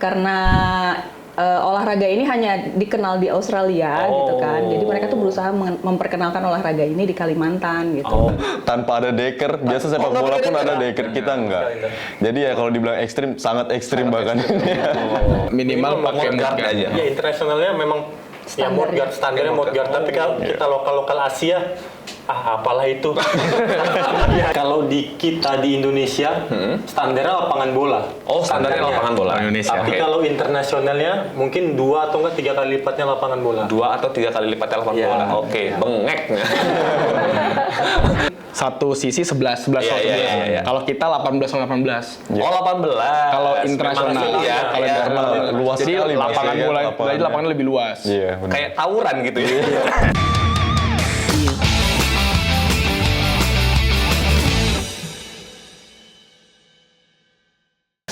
karena olahraga ini hanya dikenal di Australia gitu kan. Jadi mereka tuh berusaha memperkenalkan olahraga ini di Kalimantan gitu. Tanpa ada deker, biasa sepak bola pun ada deker, kita enggak. Jadi ya kalau dibilang ekstrim, sangat ekstrim bahkan. Minimal pakai mudguard aja. Ya internasionalnya memang ya mudguard, standarnya mudguard. Tapi kalau kita lokal Asia, apalah itu. Kalau di kita di Indonesia, standarnya lapangan bola. Oh, standarnya lapangan bola Indonesia. Tapi kalau internasionalnya mungkin 2 atau enggak 3 kali lipatnya lapangan bola. 2 atau 3 kali lipat lapangan bola. Oke, bengek. Satu sisi 11 Iya. Kalau kita 18. Oh, 18. Kalau internasional, Memang ya, kalau ya. internasional Luas jadi sekali lapangan maksudnya, bola, lapangannya. jadi lapangan lebih luas. Iya, benar. Kayak tawuran gitu ya.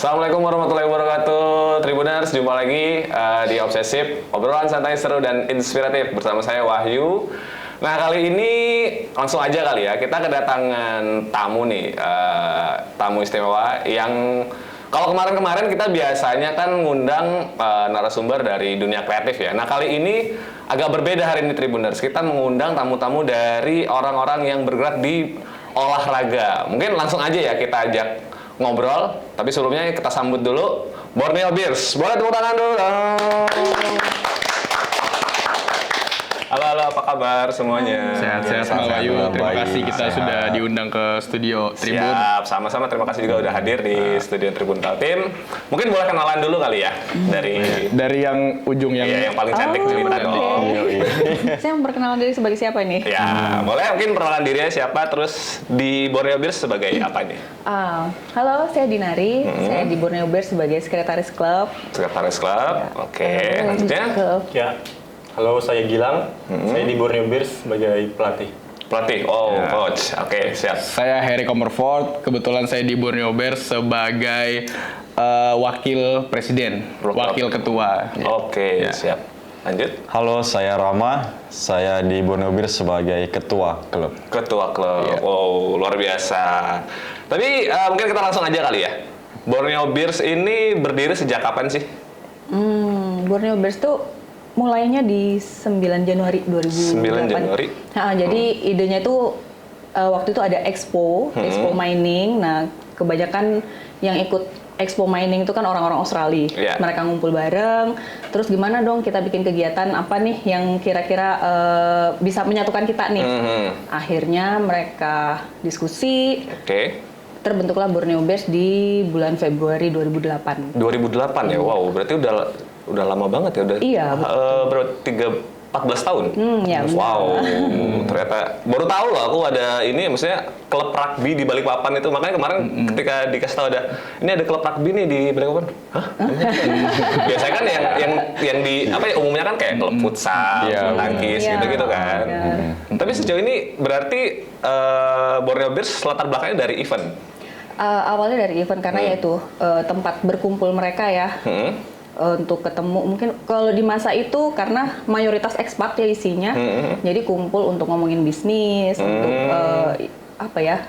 Assalamualaikum warahmatullahi wabarakatuh, Tribuners. Jumpa lagi di Obsesif, obrolan santai, seru, dan inspiratif bersama saya Wahyu. Nah, kali ini langsung aja kali ya, kita kedatangan tamu nih, tamu istimewa yang kalau kemarin-kemarin kita biasanya kan ngundang narasumber dari dunia kreatif ya. Nah, kali ini agak berbeda hari ini Tribuners. Kita mengundang tamu-tamu dari orang-orang yang bergerak di olahraga. Mungkin langsung aja ya kita ajak ngobrol, tapi sebelumnya kita sambut dulu Borneo Bears. Boleh tepuk tangan dulu dong. Halo, apa kabar semuanya? Sehat-sehat Mas Wahyu. Terima kasih kita sudah diundang ke studio Tribun. Siap, sama-sama. Terima kasih juga udah hadir di studio Tribun Kaltim. Mungkin boleh kenalan dulu kali ya Dari yang ujung yang yang paling cantik cerita dong. Saya memperkenalkan diri sebagai siapa ini? Ya, boleh mungkin perkenalan dirinya siapa, terus di Borneo Bears sebagai apa nih? Halo, saya Dinari. Saya di Borneo Bears sebagai sekretaris klub. Sekretaris klub. Oke, lanjutnya Ya. Halo, saya Gilang. Saya di Borneo Bears sebagai pelatih. pelatih. Coach. Oke, siap. saya Harry Comerford. Kebetulan saya di Borneo Bears sebagai wakil presiden, wakil ketua. Oke, siap. Lanjut. Halo, saya Rama. Saya di Borneo Bears sebagai ketua klub. Ketua klub. Wow, luar biasa. Tapi mungkin kita langsung aja kali ya. Borneo Bears ini berdiri sejak kapan sih? Borneo Bears tuh mulainya di 9 Januari 2008. 9 Januari? Jadi idenya tuh waktu itu ada expo mining. Nah, kebanyakan yang ikut expo mining itu kan orang-orang Australia. Yeah. Mereka ngumpul bareng. Terus gimana dong kita bikin kegiatan apa nih yang kira-kira bisa menyatukan kita nih? Akhirnya mereka diskusi. Oke. Terbentuklah Borneo Bears di bulan Februari 2008. 2008 ya, wow, berarti udah lama banget ya, udah. Iya, berarti 14 tahun. Ya, wow, ternyata baru tahu loh aku ada ini, maksudnya klub rugby di Balikpapan itu. Makanya kemarin ketika dikasih tahu ini ada klub rugby nih di Balikpapan. Hah? Biasanya kan yang di apa ya, umumnya kan kayak klub futsal, bulu tangkis gitu-gitu kan. Tapi sejauh ini berarti Borneo Bears latar belakangnya dari event. Awalnya dari event karena yaitu tempat berkumpul mereka ya. Untuk ketemu, mungkin kalau di masa itu karena mayoritas ekspat ya isinya, jadi kumpul untuk ngomongin bisnis, untuk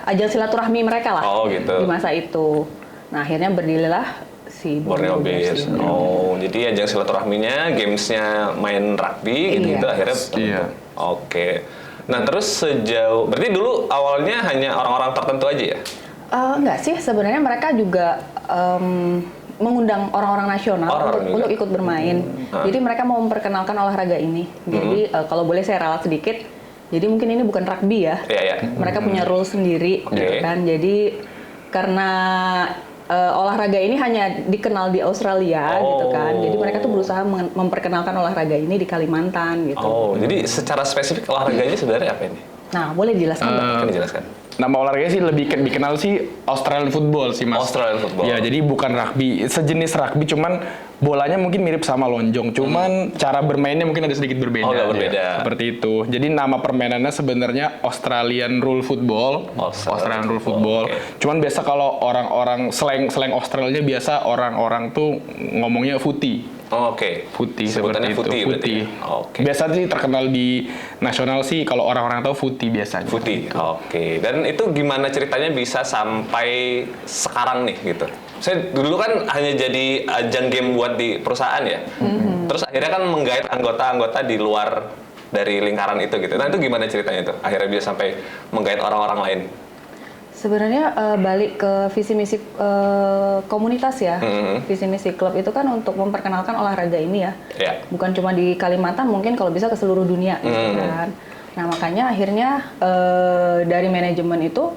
ajang silaturahmi mereka lah di masa itu. Nah, akhirnya berdirilah si Borneo Bears. Jadi ajang silaturahminya, gamesnya main rugby gitu akhirnya. Oke. Nah, terus berarti dulu awalnya hanya orang-orang tertentu aja ya? Enggak sih, sebenarnya mereka juga mengundang orang-orang nasional untuk ikut bermain. Jadi mereka mau memperkenalkan olahraga ini. Jadi kalau boleh saya ralat sedikit, jadi mungkin ini bukan rugby ya. Mereka punya rules sendiri gitu kan. Jadi karena olahraga ini hanya dikenal di Australia gitu kan. Jadi mereka tuh berusaha memperkenalkan olahraga ini di Kalimantan gitu. Jadi secara spesifik olahraganya sebenarnya apa ini? Nah, boleh dijelaskan? Kan dijelaskan. Nama olahraganya sih lebih dikenal sih Australian Football sih, Mas. Australian Football. Ya, jadi bukan rugby, sejenis rugby, cuman bolanya mungkin mirip sama lonjong, cuman cara bermainnya mungkin ada sedikit berbeda. Berbeda. Seperti itu. Jadi nama permainannya sebenarnya Australian Rule Football. Australian Rule Football. Cuman biasa kalau orang-orang slang Australia biasa orang-orang tuh ngomongnya footy. Footy seperti itu. Footy. Biasa sih terkenal di nasional sih kalau orang-orang tahu footy biasanya. Footy. Dan itu gimana ceritanya bisa sampai sekarang nih gitu? Saya dulu kan hanya jadi ajang game buat di perusahaan ya. Terus akhirnya kan menggait anggota-anggota di luar dari lingkaran itu gitu. Nah itu gimana ceritanya tuh? Akhirnya bisa sampai menggait orang-orang lain. Sebenarnya balik ke visi misi komunitas ya. Visi misi klub itu kan untuk memperkenalkan olahraga ini ya. Bukan cuma di Kalimantan, mungkin kalau bisa ke seluruh dunia gitu kan. Nah makanya akhirnya dari manajemen itu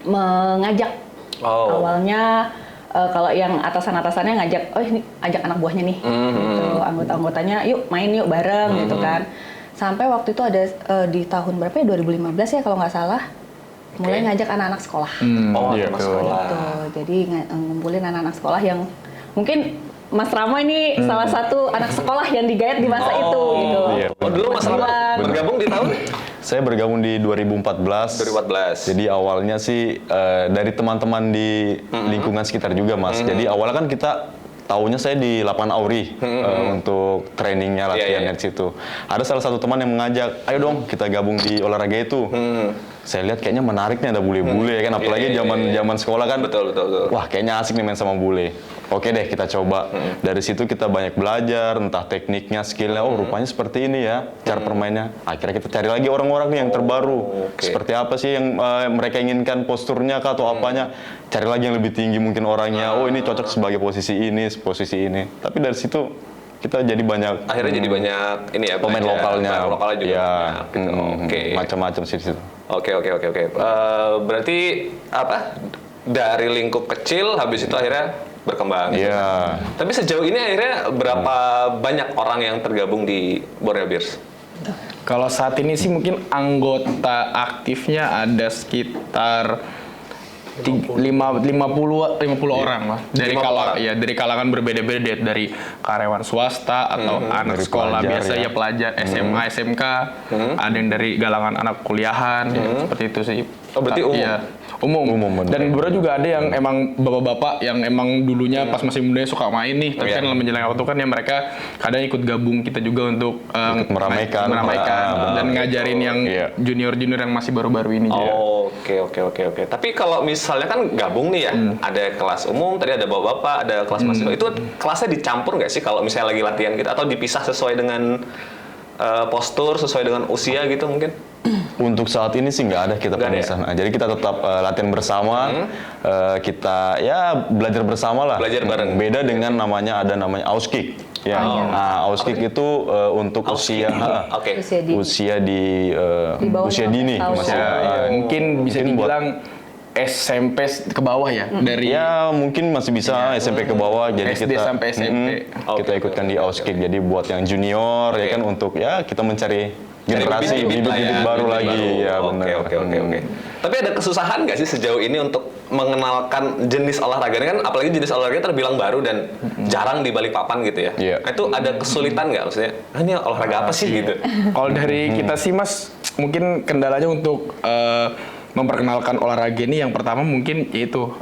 mengajak awalnya kalau yang atasan-atasannya ngajak, oh ini ajak anak buahnya nih, gitu. Anggota-anggotanya, yuk main yuk bareng gitu kan. Sampai waktu itu ada di tahun berapa ya, 2015 ya kalau nggak salah, mulai ngajak anak-anak sekolah. Anak sekolah. Gitu. Jadi ngumpulin anak-anak sekolah yang mungkin Mas Rama ini salah satu anak sekolah yang digait di masa itu gitu. Dulu Mas Rama bergabung di tahun? Saya bergabung di 2014. Jadi awalnya sih dari teman-teman di lingkungan sekitar juga, Mas. Jadi awalnya kan kita tahunya saya di lapangan Auri untuk trainingnya, latihan di situ. Ada salah satu teman yang mengajak, ayo dong kita gabung di olahraga itu. Saya lihat kayaknya menarik nih, ada bule-bule ya kan, apalagi zaman sekolah kan. Betul. Wah kayaknya asik nih main sama bule. Oke deh kita coba. Dari situ kita banyak belajar, entah tekniknya, skillnya. Oh rupanya seperti ini ya cara permainnya. Akhirnya kita cari lagi orang-orang nih yang terbaru. Seperti apa sih yang mereka inginkan, posturnya kah atau apanya. Cari lagi yang lebih tinggi mungkin orangnya. Oh ini cocok sebagai posisi ini, posisi ini. Tapi dari situ kita jadi banyak. Akhirnya jadi banyak ini ya. Pemain lokalnya. Pemain lokalnya juga. Ya, Oke. macam-macam sih di situ. Oke. Berarti apa? Dari lingkup kecil, habis itu akhirnya berkembang. Iya. Tapi sejauh ini akhirnya berapa banyak orang yang tergabung di Borneo Bears? Kalau saat ini sih mungkin anggota aktifnya ada sekitar 50 orang lah. Dari kalangan berbeda-beda, dari karyawan swasta atau anak dari sekolah pelajar, biasa ya pelajar SMA, SMK, ada yang dari galangan anak kuliahan, seperti itu sih. Oh, berarti umum? Iya, umum. Dan beberapa juga ada yang emang bapak-bapak yang emang dulunya pas masih muda suka main nih, tapi kan menjelang waktu kan ya mereka kadang ikut gabung kita juga untuk meramaikan dan ngajarin yang junior-junior yang masih baru-baru ini juga. Oke. Tapi kalau misalnya kan gabung nih ya, ada kelas umum, tadi ada bapak-bapak, ada kelas mahasiswa, itu kelasnya dicampur nggak sih kalau misalnya lagi latihan gitu, atau dipisah sesuai dengan postur, sesuai dengan usia gitu mungkin? Untuk saat ini sih nggak ada kita pemisahan. Nah, jadi kita tetap latihan bersama, kita ya belajar bersama lah. Belajar bareng. Beda dengan namanya Auskick. Ya, Auskick itu untuk usia dini. Mungkin bisa dibilang SMP ke bawah ya, dari ya mungkin masih bisa SMP ke bawah, jadi SD kita sampai SMP. Kita ikutkan di Auskick. Jadi buat yang junior ya kan, untuk ya kita mencari generasi bibit-bibit baru lagi ya. Benar. Oke. Tapi ada kesusahan nggak sih sejauh ini untuk mengenalkan jenis olahraga ini, kan apalagi jenis olahraga terbilang baru dan jarang di Balikpapan gitu ya. Nah, itu ada kesulitan nggak maksudnya? Ini olahraga apa sih gitu? Kalau dari kita sih Mas, mungkin kendalanya untuk memperkenalkan olahraga ini, yang pertama mungkin yaitu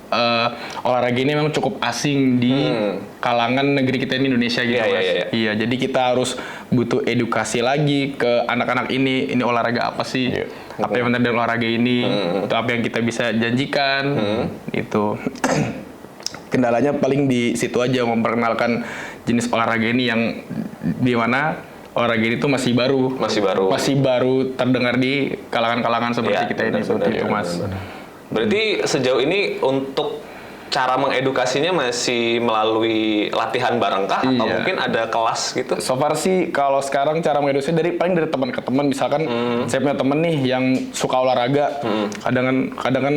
olahraga ini memang cukup asing di kalangan negeri kita ini, Indonesia gitu, Mas. Iya, jadi kita harus butuh edukasi lagi ke anak-anak ini olahraga apa sih? Apa yang benar dari olahraga ini? Itu apa yang kita bisa janjikan? Itu kendalanya paling di situ aja, memperkenalkan jenis olahraga ini yang di mana olahraga ini tuh masih baru terdengar di kalangan-kalangan seperti kita ini, seperti itu Mas. Berarti sejauh ini untuk cara mengedukasinya masih melalui latihan bareng kah? Atau mungkin ada kelas gitu? So far sih kalau sekarang cara mengedukasi paling dari teman ke teman. Misalkan saya punya temen nih yang suka olahraga, kadang kan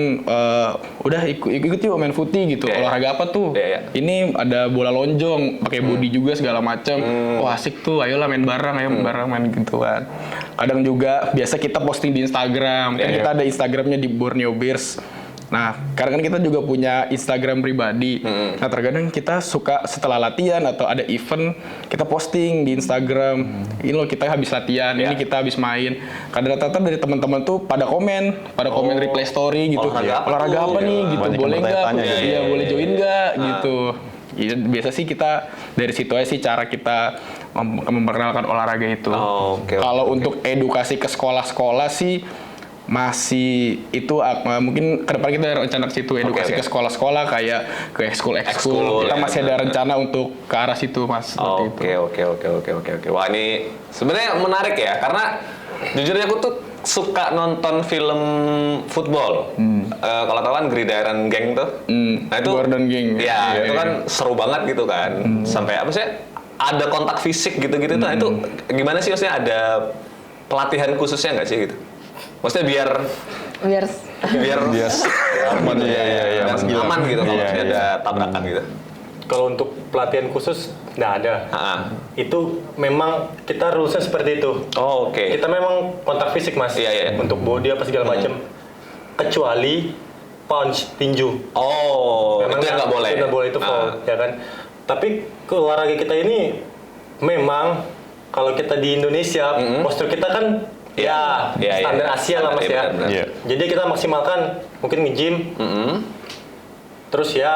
udah ikut yuk main footy gitu. Olahraga apa tuh? Ini ada bola lonjong, pakai body juga segala macam. Wah asik tuh, ayolah main bareng, main gitu kan. Kadang juga biasa kita posting di Instagram. Kan kita ada Instagramnya di Borneo Bears. Nah, karena kan kita juga punya Instagram pribadi. Nah, terkadang kita suka setelah latihan atau ada event, kita posting di Instagram. Ini loh kita habis latihan, ini kita habis main. Kadang rata-rata dari teman-teman tuh pada komen replay story gitu. Olahraga apa nih gitu, boleh nggak? Iya, boleh join nggak gitu. Ya, biasa sih kita dari situ aja sih cara kita memperkenalkan olahraga itu. Kalau untuk edukasi ke sekolah-sekolah sih masih itu mungkin ke depan kita ada rencana ke situ, edukasi ke sekolah-sekolah kayak ke ekskul kita masih ada rencana untuk ke arah situ Mas. Oke. Wah, ini sebenarnya menarik ya, karena jujur aja aku tuh suka nonton film football. Kalau tahu kan Gridiron Gang tuh. Nah itu Gordon Gang. Ya, itu kan seru banget gitu kan. Sampai apa sih? Ada kontak fisik gitu-gitu tuh. Itu gimana sih, maksudnya ada pelatihan khususnya nggak sih gitu? Maksudnya biar aman ya. aman gitu kalau misalnya ada tabrakan gitu. Kalau untuk pelatihan khusus nggak ada. Itu memang kita rulesnya seperti itu. Oh, oke. Kita memang kontak fisik Mas. Iya. Untuk body apa segala macam. Kecuali punch, tinju. Oh, Memang itu yang nggak boleh. Itu nggak boleh, itu foul, ya kan. Tapi olahraga kita ini memang kalau kita di Indonesia, postur kita kan standar Asia lah Mas ya. benar. Jadi kita maksimalkan mungkin nge-gym. Terus ya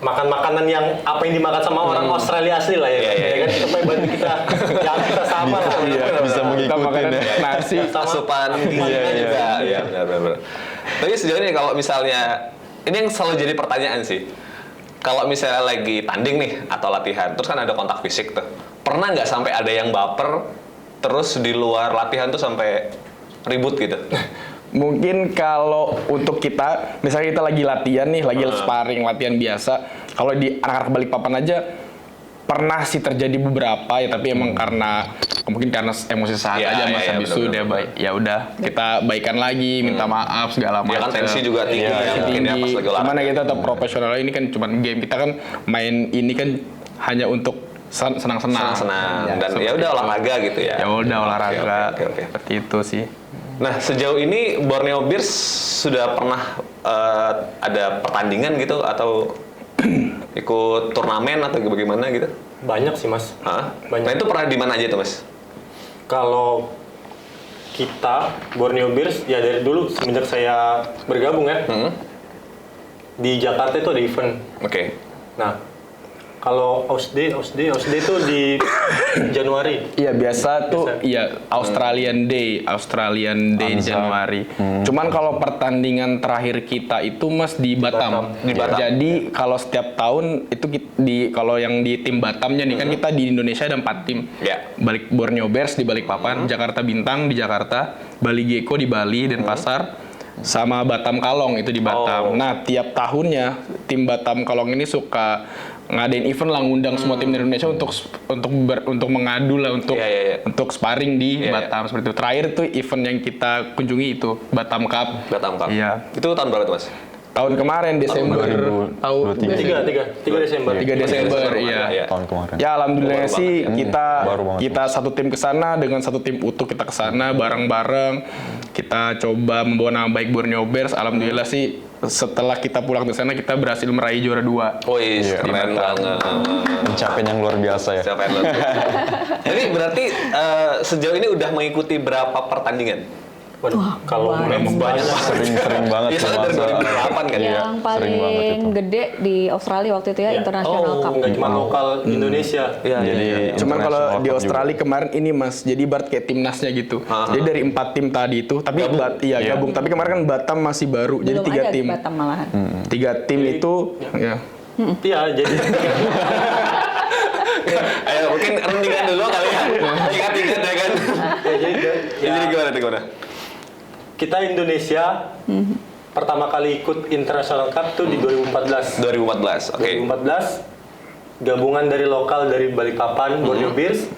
makan makanan yang apa yang dimakan sama orang Australia asli lah ya. Ya kan supaya bantu kita kita sama lah. Bisa mengikuti nasi asupan gizinya juga. Iya, benar. Tapi sejauh ini kalau misalnya ini yang selalu jadi pertanyaan sih. Kalau misalnya lagi tanding nih atau latihan, terus kan ada kontak fisik tuh. Pernah nggak sampai ada yang baper terus di luar latihan tuh sampai ribut gitu? Mungkin kalau untuk kita, misalnya kita lagi latihan nih, lagi sparring, latihan biasa. Kalau di anak-anak Balikpapan aja pernah sih terjadi beberapa ya, tapi emang mungkin karena emosi saat aja Mas, habis itu dia ya udah kita baikan lagi, minta maaf segala macam. Ya kan tensi juga tinggi mungkin ya pas lagi olahraga. Cuman kita tetap profesional, ini kan cuma game, kita kan main ini kan hanya untuk senang-senang. Dan ya udah olahraga gitu ya. Ya udah olahraga. Oke. Seperti itu sih. Nah, sejauh ini Borneo Bears sudah pernah ada pertandingan gitu atau ikut turnamen atau bagaimana gitu? Banyak sih Mas. Banyak. Nah, itu pernah di mana aja tuh Mas? Kalau kita Borneo Bears ya dari dulu semenjak saya bergabung ya. Di Jakarta itu ada event. Oke. Nah, kalau OSD itu di Januari. Iya biasa tuh Australian Day di Januari. Cuman kalau pertandingan terakhir kita itu Mas di Batam. Jadi kalau setiap tahun itu kalau yang di tim Batamnya nih kan kita di Indonesia ada 4 tim. Balik Borneo Bears di Balikpapan, Jakarta Bintang di Jakarta, Bali Gecko di Bali, Denpasar, sama Batam Kalong itu di Batam. Nah tiap tahunnya tim Batam Kalong ini suka ngadain event lah, ngundang semua tim Indonesia untuk mengadu lah, untuk sparring di Batam seperti itu. Terakhir tuh event yang kita kunjungi itu Batam Cup. Iya. Itu tahun berapa tuh Mas? Tahun kemarin Desember. 3 Desember. 3 Desember, iya. Tahun kemarin. Ya alhamdulillah sih kita satu tim ke sana dengan satu tim utuh, kita ke sana bareng-bareng. Kita coba membawa nama baik Borneo Bears. Alhamdulillah sih setelah kita pulang ke sana kita berhasil meraih juara 2. Keren banget. Pencapaian yang luar biasa ya. Jadi berarti sejauh ini udah mengikuti berapa pertandingan? Kalau memang banyak Sering banget. Biasanya dari 2008 kan ya? Yang paling gede di Australia waktu itu ya, International Cup. Nggak cuma lokal Indonesia. Jadi Cuman kalau di Cup Australia kemarin ini Mas, jadi ibarat kayak timnasnya gitu. Jadi dari 4 tim tadi itu, tapi gabung. Tapi kemarin kan Batam masih baru, jadi 3 tim. Batam malahan. 3 tim itu ya. Iya, jadi Ayo mungkin rendingan dulu kali ya. Ingat-ingat ya kan. Jadi gimana? Kita Indonesia pertama kali ikut International Cup tuh di 2014. 2014, oke. 2014 gabungan dari lokal dari Balikpapan, Borneo Bears,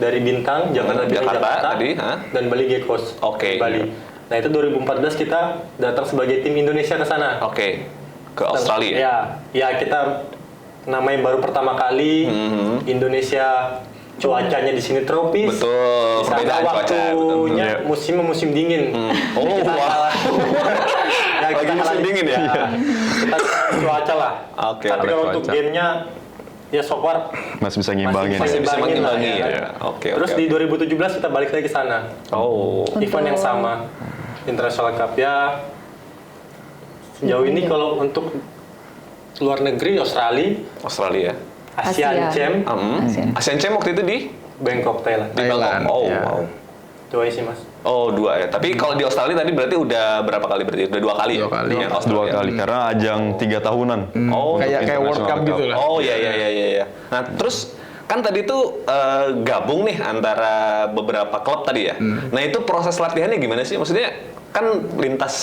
dari Bintang, Jakarta tadi, dan Bali Geckos. Oke. Bali. Nah itu 2014 kita datang sebagai tim Indonesia ke sana. Oke. Ke Australia. Ya kita namanya baru pertama kali Indonesia. Cuacanya di sini tropis. Betul. Di sana waktunya musim dingin. Kita kalah. Ya, lagi musim dingin ya. Kita cuaca lah. Oke. Tapi kalau untuk gamenya ya so far masih bisa ngimbangin. masih ya. ngimbangi ya. Oke. Terus di 2017 kita balik lagi ke sana. Event yang sama. International Cup ya. Sejauh ini kalau untuk luar negeri Australia. Asian Champ Asian Champ waktu itu di Bangkok, Thailand. Bangkok. Thailand, Oh, ya. wow. Itu aja sih Mas. Oh, 2 ya. Tapi kalau di Australia tadi berarti udah berapa kali berarti? Udah 2 kali ya? 2 kali. Yang 2 Australia. kali karena ajang 3 tahunan. Oh, Kayak World Cup gitu lah. Oh iya. Nah terus kan tadi tuh gabung nih antara beberapa klub tadi ya. Nah itu proses latihannya gimana sih? Maksudnya kan lintas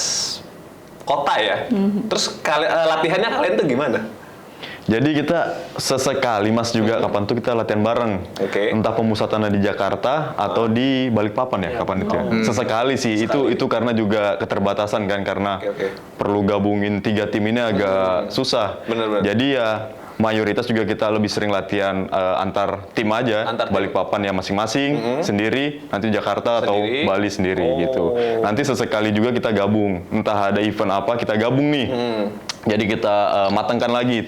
kota ya. Terus latihannya kalian tuh gimana? Jadi kita sesekali Mas juga kapan tuh kita latihan bareng. Oke. Entah pemusatannya di Jakarta atau di Balikpapan ya, kapan itu ya. Sesekali sih. Itu karena juga keterbatasan kan karena Oke. perlu gabungin 3 tim ini agak susah. Bener. Jadi ya mayoritas juga kita lebih sering latihan antar tim aja. Antar tim. Balikpapan ya masing-masing sendiri, nanti Jakarta Sendiri. atau Bali sendiri gitu. Nanti sesekali juga kita gabung. Entah ada event apa kita gabung nih. Jadi kita matangkan lagi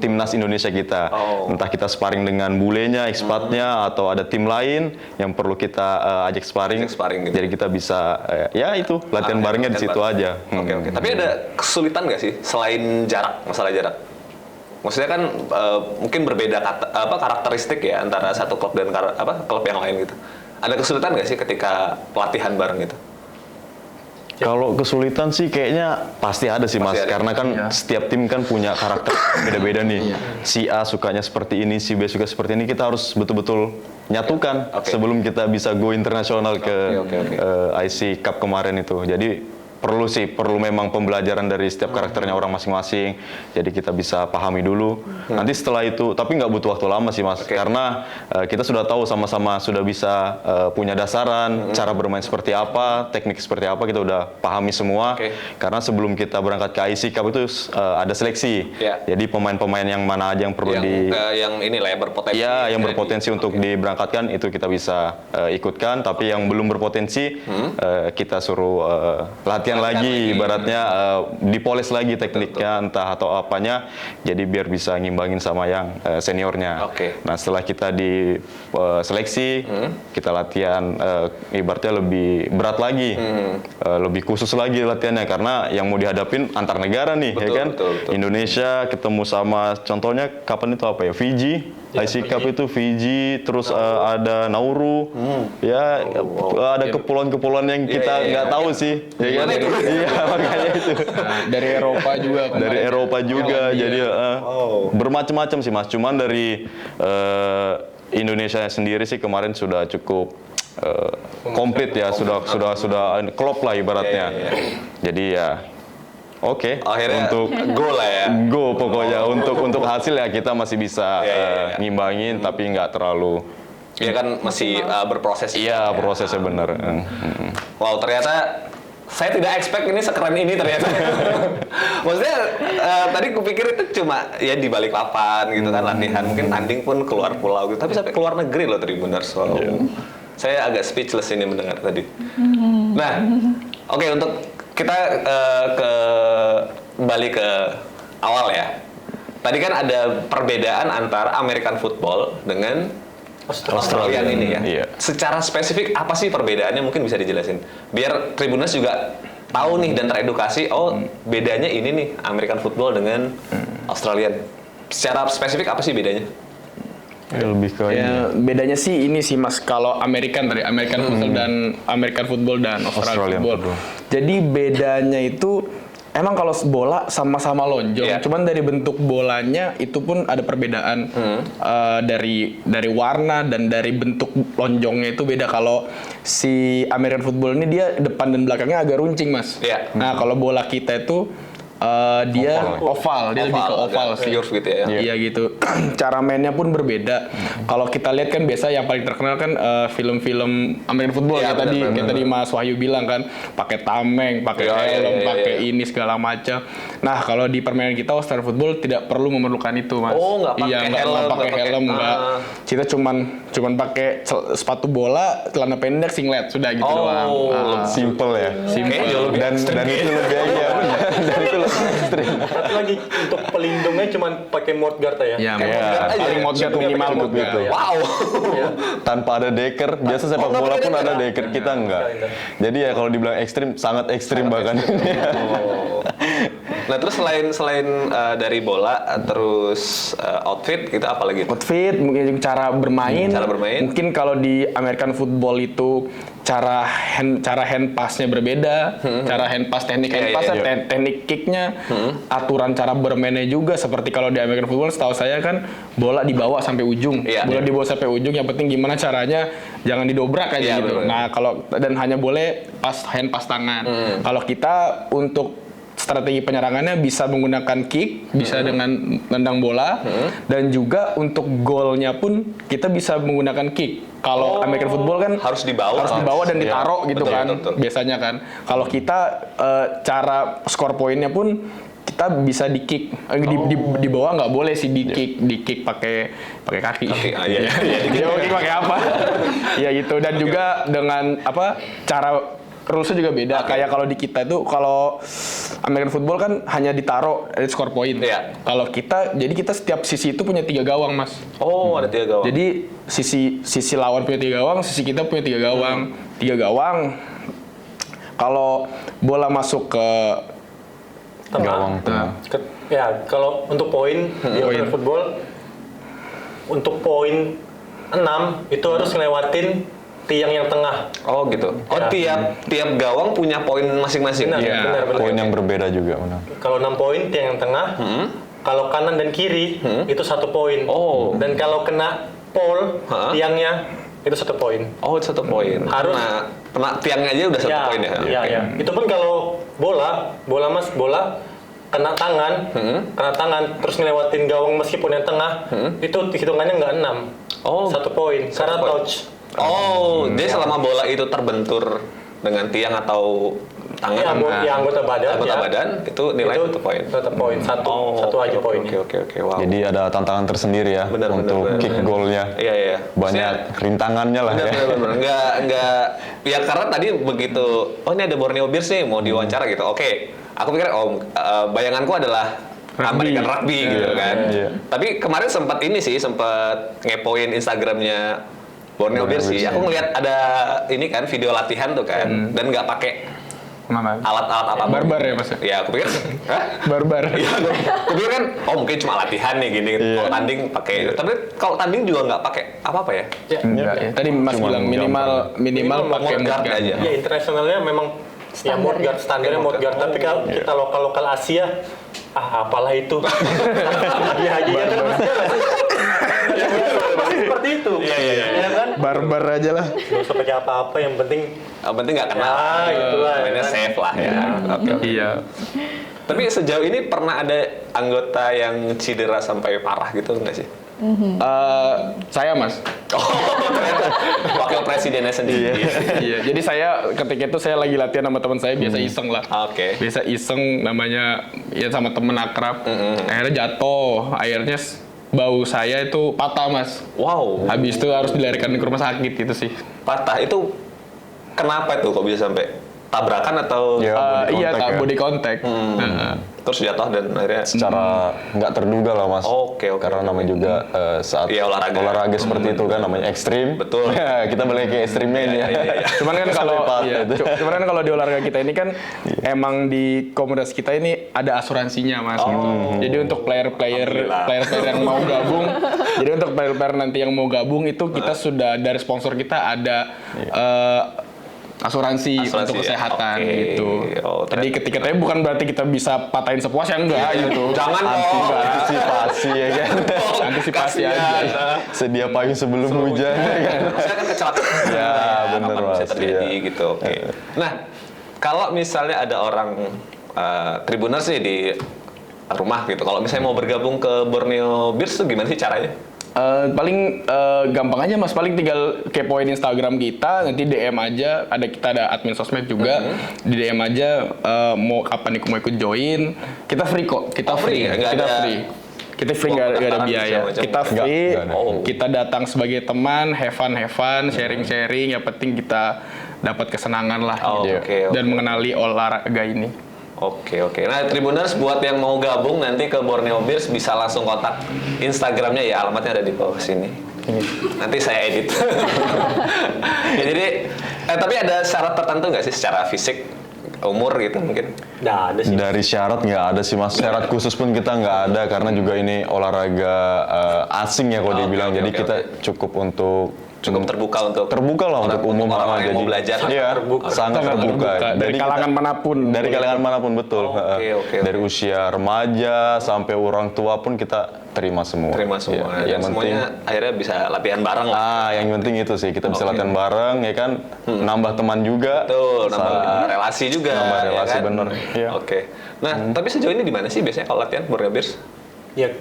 timnas Indonesia kita. Entah kita sparring dengan bulenya, expatnya, atau ada tim lain yang perlu kita ajak sparring. Gitu. Jadi kita bisa ya itu latihan barengnya di situ aja. Oke. Tapi ada kesulitan nggak sih selain jarak, masalah jarak? Maksudnya kan mungkin berbeda karakteristik ya antara satu klub dan klub yang lain gitu. Ada kesulitan nggak sih ketika latihan bareng gitu? Kalau kesulitan sih kayaknya pasti ada sih Mas, Pasti ada. karena kan setiap tim kan punya karakter beda-beda nih. Si A sukanya seperti ini, si B suka seperti ini. Kita harus betul-betul nyatukan sebelum kita bisa go internasional ke IC Cup kemarin itu. Jadi perlu memang pembelajaran dari setiap karakternya orang masing-masing. Jadi kita bisa pahami dulu. Nanti setelah itu, tapi nggak butuh waktu lama sih Mas, karena kita sudah tahu sama-sama sudah bisa punya dasaran, cara bermain seperti apa, teknik seperti apa, kita udah pahami semua. Karena sebelum kita berangkat ke IC Cup itu ada seleksi. Jadi pemain-pemain yang mana aja yang perlu yang inilah ya berpotensi. Ya, yang berpotensi untuk diberangkatkan itu kita bisa ikutkan, tapi yang belum berpotensi kita suruh latihan lagi, ibaratnya dipoles lagi tekniknya entah atau apanya, jadi biar bisa ngimbangin sama yang seniornya. Nah setelah kita di seleksi, kita latihan ibaratnya lebih berat lagi, lebih khusus lagi latihannya karena yang mau dihadapin antar negara nih, ya kan? Indonesia ketemu sama contohnya kapan itu apa ya, Fiji. IC Cup itu Fiji, terus ada Nauru, ya ada kepulauan-kepulauan yang kita nggak tahu sih, ya kan? Iya makanya itu. Dari Eropa juga. Dari Eropa juga, jadi bermacam-macam sih Mas. Cuman dari Indonesia sendiri sih kemarin sudah cukup komplit ya, sudah klop lah ibaratnya. Jadi ya. Oke, akhirnya untuk go lah ya. Go pokoknya untuk hasil ya kita masih bisa ngimbangin tapi nggak terlalu. Iya kan masih berproses. Iya prosesnya benar. Wow ternyata saya tidak expect ini sekeren ini ternyata. Maksudnya tadi kupikir itu cuma ya di Balikpapan gitu kan latihan, mungkin tanding pun keluar pulau gitu. Tapi sampai keluar negeri loh Tribuners. Wow. Saya agak speechless ini mendengar tadi. Nah, oke untuk kita balik ke awal ya. Tadi kan ada perbedaan antara American football dengan Australian ini ya. Iya. Secara spesifik apa sih perbedaannya mungkin bisa dijelasin? Biar Tribuners juga tahu nih dan teredukasi, bedanya ini nih American football dengan Australian. Secara spesifik apa sih bedanya? Ya, lebih ke bedanya sih ini sih Mas, kalau American football dan American football dan Australian football. Jadi bedanya itu emang kalau bola sama-sama lonjong, cuman dari bentuk bolanya itu pun ada perbedaan dari warna dan dari bentuk lonjongnya itu beda. Kalau si American football ini dia depan dan belakangnya agak runcing Mas. Nah kalau bola kita itu dia oval, dia lebih ke oval sih. Gitu ya. Iya gitu. Cara mainnya pun berbeda. Kalau kita lihat kan biasa yang paling terkenal kan film-film American football kayak tadi Mas Wahyu bilang kan, pakai tameng, pakai helm, pakai ini segala macam. Nah, kalau di permainan kita Australian football tidak perlu memerlukan itu, Mas. Oh, nggak pakai helm, enggak. Kita cuman pakai sepatu bola, celana pendek, singlet, sudah gitu doang. simple ya. Simple. Dan itu lebih aja. Dan itu lebih ekstrim. Satu lagi untuk pelindungnya cuma pakai mouthguard ya. Ya, paling mouthguard minimal gitu. Wow. Tanpa ada deker, biasa sepak bola pun ada deker, kita enggak. Jadi ya kalau dibilang ekstrim, sangat ekstrim bahkan. Nah terus selain dari bola, terus outfit gitu apa lagi? Outfit, mungkin cara bermain. Mungkin kalau di American football itu cara hand pass-nya berbeda, cara hand pass teknik teknik kick-nya, aturan cara bermainnya juga seperti kalau di American football setahu saya kan bola dibawa sampai ujung. Bola dibawa sampai ujung, yang penting gimana caranya jangan didobrak aja gitu. Nah, kalau dan hanya boleh hand pass tangan. Kalau kita untuk strategi penyerangannya bisa menggunakan kick, bisa dengan nendang bola, dan juga untuk golnya pun kita bisa menggunakan kick. Kalau American football kan harus dibawa dan ditaruh gitu kan, biasanya kan. Kalau kita cara skor poinnya pun kita bisa di kick, di bawah nggak boleh sih di kick pakai kaki. Dia mau kick pakai apa? Ya gitu. Dan juga dengan cara rules-nya juga beda. Kayak kalau di kita itu, kalau American football kan hanya ditaruh dari skor poin. Kalau jadi kita setiap sisi itu punya 3 gawang, Mas. Oh, ada 3 gawang. Jadi sisi lawan punya 3 gawang, sisi kita punya 3 gawang. 3 gawang. Kalau bola masuk ke gawang tengah. Ya, kalau untuk poin di American football, untuk poin 6 itu harus ngelewatin tiang yang tengah. Oh gitu. Oh tiap gawang punya poin masing-masing. Benar. Poin yang berbeda juga. Benar. Kalau 6 poin tiang yang tengah, kalau kanan dan kiri itu 1 poin. Dan kalau kena pole tiangnya itu 1 poin. Oh, 1 poin. Harus kena tiangnya aja udah 1 poin ya. Iya. Itu pun kalau bola kena tangan terus ngelewatin gawang meskipun yang tengah, itu hitungannya nggak 6. 1 poin karena touch. Jadi selama bola itu terbentur dengan tiang atau tangan, anggota badan itu nilai 1 poin. 1 poin, satu aja poinnya. Oke. Wow. Jadi ada tantangan tersendiri ya untuk kick goalnya. Iya. Banyak rintangannya lah ya. Bener. Enggak. Ya karena tadi begitu. Oh ini ada Borneo Bears nih mau diwawancara gitu. Oke. Aku pikir bayanganku adalah American rugby gitu kan. Tapi kemarin sempat ngepoin Instagramnya Borneo Bears sih. Aku ngeliat ada ini kan video latihan tuh kan, dan nggak pakai alat-alat apa barbar ya Mas? Ya aku pikir barbar. Iya, aku pikir kan mungkin cuma latihan nih gini. Kalau tanding pakai, tapi kalau tanding juga nggak pakai apa ya? Enggak ya. Tadi Mas bilang minimal pakai guard aja. Ya internasionalnya memang standarnya mode guard, tapi kalau kita lokal Asia apalah itu. Ya seperti itu. Iya kan? Barbar aja lah. Nggak usah pakai apa-apa, yang penting nggak kena. Itulah. Mainnya safe lah ya. Iya. Tapi sejauh ini pernah ada anggota yang cedera sampai parah gitu nggak sih? Saya Mas. Ternyata wakil presidennya sendiri. Iya. Jadi saya ketika itu saya lagi latihan sama teman saya, biasa iseng lah. Biasa iseng namanya ya sama temen akrab. Akhirnya jatuh. Akhirnya bau saya itu patah Mas. Wow. Habis itu harus dilarikan ke rumah sakit gitu sih. Patah itu kenapa tuh kok bisa sampai tabrakan atau? Body contact. Terus jatuh dan akhirnya secara nggak terduga lah Mas. Oke. Karena namanya juga saat olahraga seperti itu kan namanya ekstrim. Betul. Kita balik ke ekstrimnya ini ya. Cuman kan kalau di olahraga kita ini kan emang di komunitas kita ini ada asuransinya Mas. Gitu. Jadi untuk player yang mau gabung, jadi untuk player nanti yang mau gabung itu kita sudah dari sponsor kita ada asuransi untuk kesehatan gitu. Jadi ketika tapi bukan berarti kita bisa patahin sepuasnya enggak gitu. Jangan antisipasi ya kan. Antisipasi aja. Sedia payung sebelum hujan ya kan. Saya kan kecelakaan. Ya benar Mas. Bisa terjadi gitu. Nah, kalau misalnya ada orang Tribuners sih di rumah gitu. Kalau misalnya mau bergabung ke Borneo Bears tuh gimana sih caranya? Paling gampang aja Mas, paling tinggal kepoin Instagram kita, nanti DM aja, kita ada admin sosmed juga, di DM aja mau kapan mau ikut join, kita free kok, kita free nggak ada biaya, kita free, kita datang sebagai teman, have fun, sharing, yang penting kita dapat kesenangan lah, dan mengenali olahraga ini. Oke. Nah, Tribuners buat yang mau gabung nanti ke Borneo Bears bisa langsung kontak Instagramnya ya, alamatnya ada di bawah sini. Nanti saya edit. Ya, jadi, tapi ada syarat tertentu nggak sih secara fisik umur gitu mungkin? Nggak ada sih. Dari syarat nggak ada sih mas, syarat khusus pun kita nggak ada karena juga ini olahraga asing ya kalau dibilang, jadi kita cukup terbuka untuk lah untuk umum, orang yang mau belajar. Iya, sangat terbuka. Dari kalangan manapun. Dari kalangan manapun, betul. Oke. Dari usia remaja sampai orang tua pun kita terima semua. Terima semua. Ya, Dan semuanya akhirnya bisa latihan bareng lah. yang penting itu sih, kita bisa latihan bareng ya kan, nambah teman juga. Betul, nambah relasi juga. Nambah ya relasi, kan? bener. Iya. Oke. Nah, tapi sejauh ini di mana sih biasanya kalau latihan Borneo Bears? Ya,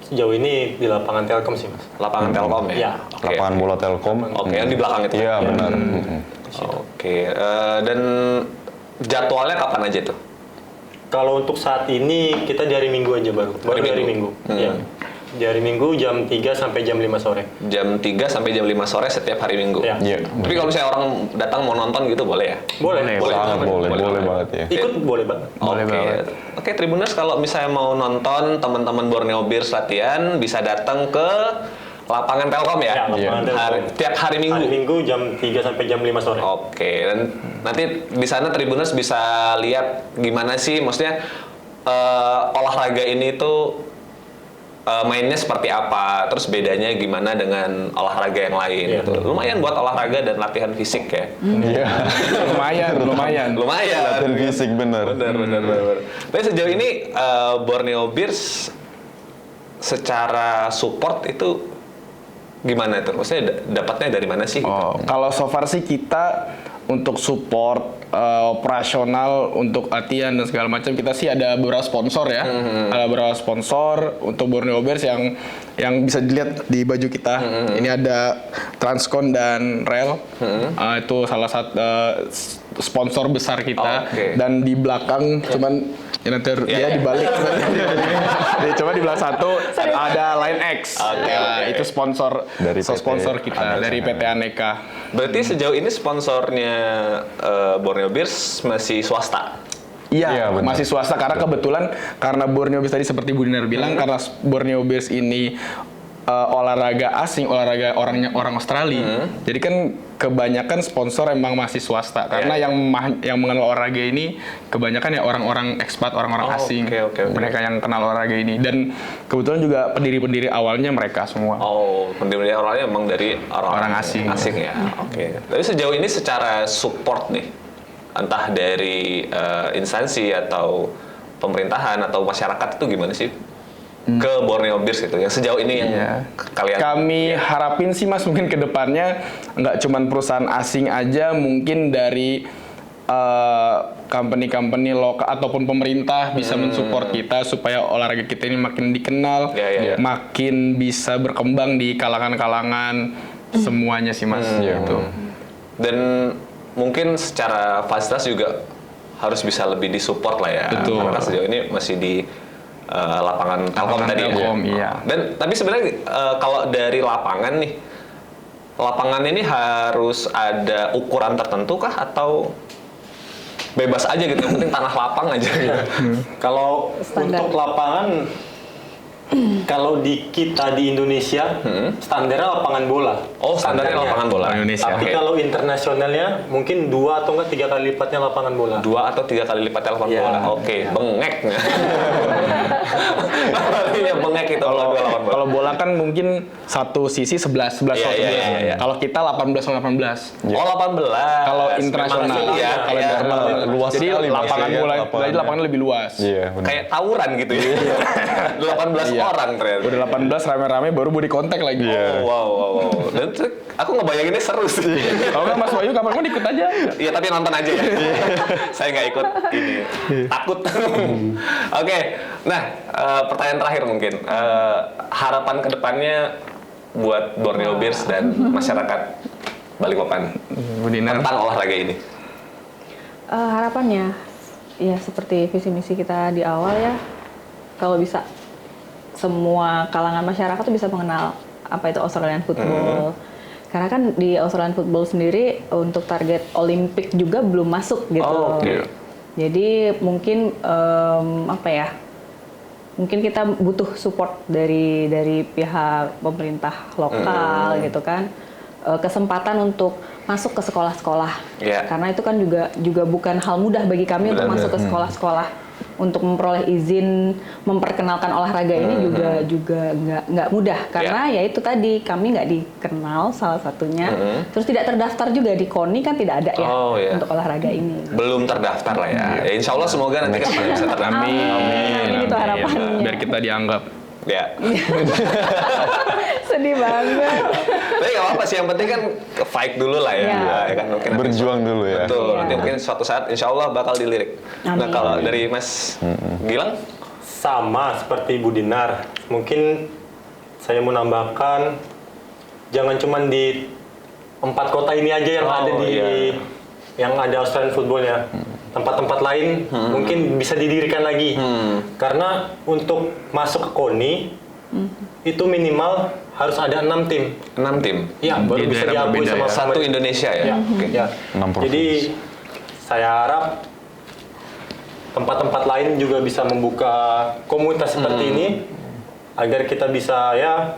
sejauh ini di lapangan Telkom sih mas. Lapangan Telkom ya? Iya. Oke. Lapangan bola Telkom. Oke, yang di belakang itu. Iya, benar. Oke, dan jadwalnya kapan aja tuh? Kalau untuk saat ini kita di hari Minggu aja baru Hari hari Minggu. Minggu. Iya. Di hari Minggu jam 3 sampai jam 5 sore. Jam 3 sampai jam 5 sore setiap hari Minggu. Iya. Iya. Tapi kalau misalnya orang datang mau nonton gitu boleh ya? Boleh. Sangat boleh banget ya. Ikut boleh banget. Oke, Tribuners kalau misalnya mau nonton teman-teman Borneo Bears latihan bisa datang ke lapangan Telkom ya? Ya, lapangan Telkom. Tiap hari Minggu. Hari Minggu jam 3 sampai jam 5 sore. Oke, dan nanti di sana Tribuners bisa lihat gimana sih, maksudnya olahraga ini tuh mainnya seperti apa, terus bedanya gimana dengan olahraga yang lain. Iya. Gitu. Lumayan buat olahraga dan latihan fisik ya. Iya. lumayan. Lumayan. Latihan fisik bener. Bener. Tapi sejauh ini Borneo Bears secara support itu gimana tuh? Maksudnya dapatnya dari mana sih? Kalau so far sih kita untuk support operasional untuk latihan dan segala macam, kita sih ada beberapa sponsor ya. Ada beberapa sponsor untuk Borneo Bears yang bisa dilihat di baju kita. Ini ada Transcon dan Rel. Itu salah satu sponsor besar kita. Dan di belakang cuman nanti dia dibalik. Coba di belakang satu ada Line X. Itu sponsor Dari sponsor kita dari PT Aneka. Berarti sejauh ini sponsornya Borneo Bears masih swasta? Iya, benar. masih swasta karena kebetulan karena Borneo Bears tadi seperti Bu Dinar bilang, karena Borneo Bears ini olahraga asing, olahraga orang Australia. Jadi kan kebanyakan sponsor emang masih swasta karena yang mengenal olahraga ini kebanyakan ya orang-orang ekspat, orang-orang asing. Mereka yang kenal olahraga ini, dan kebetulan juga pendiri-pendiri awalnya mereka semua. Pendiri awalnya emang dari orang asing. ya. Tapi sejauh ini secara support nih, entah dari instansi atau pemerintahan atau masyarakat itu gimana sih? Ke Borneo Bears gitu yang sejauh ini yang kalian kami harapin sih mas, mungkin kedepannya nggak cuman perusahaan asing aja, mungkin dari company-company lokal ataupun pemerintah bisa mensupport kita supaya olahraga kita ini makin dikenal, makin bisa berkembang di kalangan-kalangan semuanya sih mas. Gitu. Dan mungkin secara fasilitas juga harus bisa lebih disupport lah ya. Betul. Karena sejauh ini masih di lapangan Telkom tadi Telkom, ya. iya. Dan tapi sebenarnya kalau dari lapangan nih, lapangan ini harus ada ukuran tertentu kah atau bebas aja gitu? Yang penting tanah lapang aja gitu. Kalau untuk lapangan, kalau di kita di Indonesia standarnya lapangan bola. Standarnya lapangan bola Indonesia. Tapi kalau internasionalnya mungkin 2 atau enggak 3 kali lipatnya lapangan bola. 2 atau 3 kali lipat lapangan bola. Bengek. Artinya bengek itu kalau lapangan bola. Kalau bola kan mungkin satu sisi 11. Kalau kita 18. 18. 18. Kalau internasional, Kalau internasional luas jadi sekali, Mas, lapangan ya, bola, lapangannya. jadi lapangan lebih luas. Iya, benar. kayak tawuran gitu ya. 18 orang ternyata. Udah 18 rame-rame baru body contact lagi. Wow. Dan tuh, aku ngebayanginnya seru sih. Kalau nggak Mas Wahyu kapan ikut aja. Iya, tapi nonton aja ya. Saya nggak ikut ini. Takut. Oke. Nah, pertanyaan terakhir mungkin. Harapan kedepannya buat Borneo Bears dan masyarakat Balikpapan Bu Dinar. tentang olahraga ini. Harapannya ya seperti visi misi kita di awal ya, kalau bisa semua kalangan masyarakat tuh bisa mengenal apa itu Australian football. Karena kan di Australian football sendiri untuk target Olimpik juga belum masuk gitu. Jadi mungkin mungkin kita butuh support dari pihak pemerintah lokal gitu kan. kesempatan untuk masuk ke sekolah-sekolah. Karena itu kan juga bukan hal mudah bagi kami untuk masuk ke sekolah-sekolah. Untuk memperoleh izin memperkenalkan olahraga ini juga nggak mudah karena ya itu tadi kami nggak dikenal salah satunya, terus tidak terdaftar juga di KONI kan tidak ada ya untuk olahraga ini. Belum terdaftar lah ya. Insya Allah semoga nanti kedepannya bisa terdaftar. Amin. Itu harapannya. Biar kita dianggap. Ya. Sedih banget. Tapi nggak apa-apa sih, yang penting kan fight dulu lah ya. Ya kan, mungkin berjuang dulu ya. Betul. Nanti mungkin suatu saat Insya Allah bakal dilirik. Amin. Nah kalau dari Mas Gilang? Sama seperti Bu Dinar. Mungkin saya mau nambahkan, jangan cuma di 4 kota ini aja yang ada yang ada Australian footballnya. Tempat-tempat lain mungkin bisa didirikan lagi. Karena untuk masuk ke KONI itu minimal harus ada 6 tim. 6 tim? Ya, baru bisa diakui sama satu Indonesia ya? Ya. 6 provinsi. Jadi saya harap tempat-tempat lain juga bisa membuka komunitas seperti ini agar kita bisa ya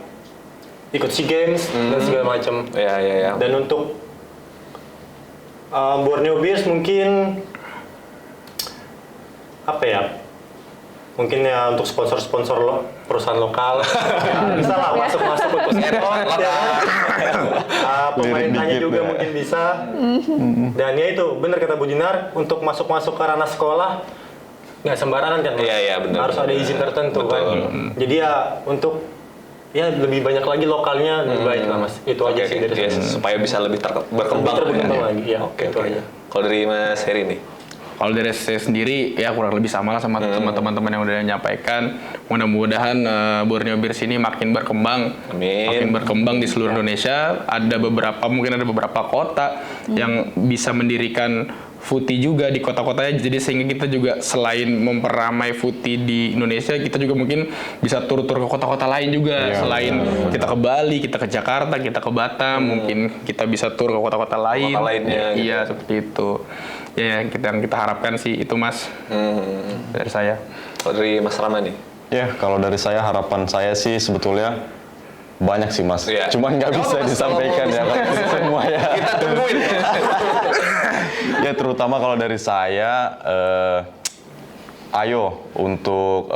ikut SEA Games dan segala macam. Ya. Dan untuk Borneo Bears mungkin apa ya? Mungkin ya untuk sponsor-sponsor perusahaan lokal bisa lah masuk-masuk untuk sponsor ya. Pemerintahnya juga mungkin bisa. Dan ya itu benar kata Bu Dinar, untuk masuk-masuk ke ranah sekolah nggak sembarangan kan? Iya benar. Harus ada izin tertentu kan. Jadi ya untuk ya lebih banyak lagi lokalnya lebih baik lah Mas. Itu aja sih dari saya. Supaya bisa lebih berkembang lagi ya. Oke. Itu aja. Kalau dari Mas Heri nih? Kalau dari saya sendiri ya kurang lebih sama lah sama teman-teman yang udah nyampaikan. Mudah-mudahan Borneo Bears ini makin berkembang, makin berkembang di seluruh Indonesia. Mungkin ada beberapa kota yang bisa mendirikan footy juga di kota-kotanya. Jadi sehingga kita juga selain memperamai footy di Indonesia, kita juga mungkin bisa tur-tur ke kota-kota lain juga. Selain kita ke Bali, kita ke Jakarta, kita ke Batam, mungkin kita bisa tur ke kota-kota lain. Kota lainnya. Iya, seperti itu. Ya, yang kita harapkan sih itu Mas dari saya. Kalau dari Mas Rama nih? Ya, kalau dari saya harapan saya sih sebetulnya banyak sih Mas. Cuman nggak bisa disampaikan ya semua ya. Kita tungguin. Ya terutama kalau dari saya, ayo untuk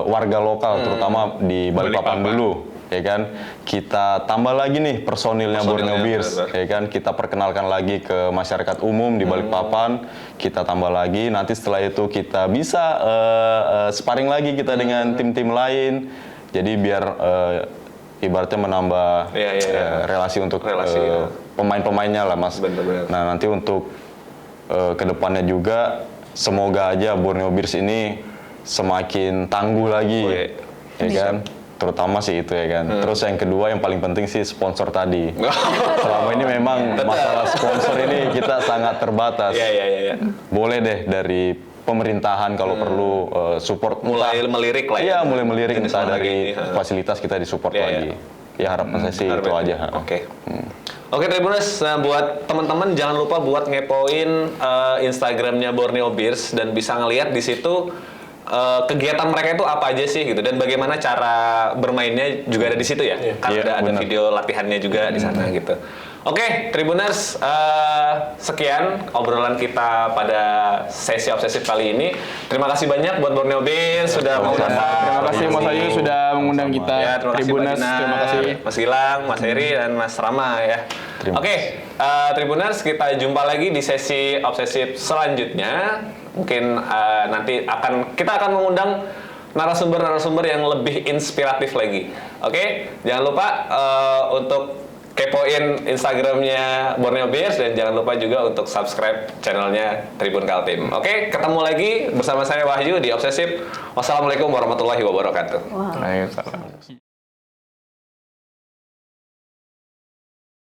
warga lokal terutama di Balikpapan dulu. Ya kan, kita tambah lagi nih personilnya Borneo Bears, ya kan, kita perkenalkan lagi ke masyarakat umum di Balikpapan, kita tambah lagi, nanti setelah itu kita bisa sparring lagi kita dengan tim-tim lain, jadi biar ibaratnya menambah relasi untuk pemain-pemainnya lah Mas. Benar-benar. Nah nanti untuk kedepannya juga semoga aja Borneo Bears ini semakin tangguh lagi, ya kan. Terutama sih itu ya kan. Terus yang kedua yang paling penting sih sponsor tadi. Selama ini memang masalah sponsor ini kita sangat terbatas. Iya. Boleh deh dari pemerintahan kalau perlu support. Mulai melirik lah ya. Iya, mulai melirik entah dari fasilitas kita disupport lagi. Ya harapan saya sih itu aja. Oke Tribuners, nah buat teman-teman jangan lupa buat ngepoin Instagramnya Borneo Bears dan bisa ngelihat di situ kegiatan mereka itu apa aja sih gitu dan bagaimana cara bermainnya juga ada di situ ya. Karena ada video latihannya juga di sana gitu. Oke, Tribuners, sekian obrolan kita pada sesi obsesif kali ini. Terima kasih banyak buat Borneo Bears sudah mau datang. Terima kasih Mas Ayu sudah mengundang kita. Ya, terima kasih Tribuners, terima kasih Mas Gilang, Mas Heri dan Mas Rama ya. Oke, Tribuners, kita jumpa lagi di sesi obsesif selanjutnya. Mungkin nanti kita akan mengundang narasumber-narasumber yang lebih inspiratif lagi. Oke, jangan lupa untuk kepoin Instagramnya Borneo Bears dan jangan lupa juga untuk subscribe channelnya Tribun Kaltim. Oke, ketemu lagi bersama saya Wahyu di Obsesif. Wassalamualaikum warahmatullahi wabarakatuh. Waalaikumsalam.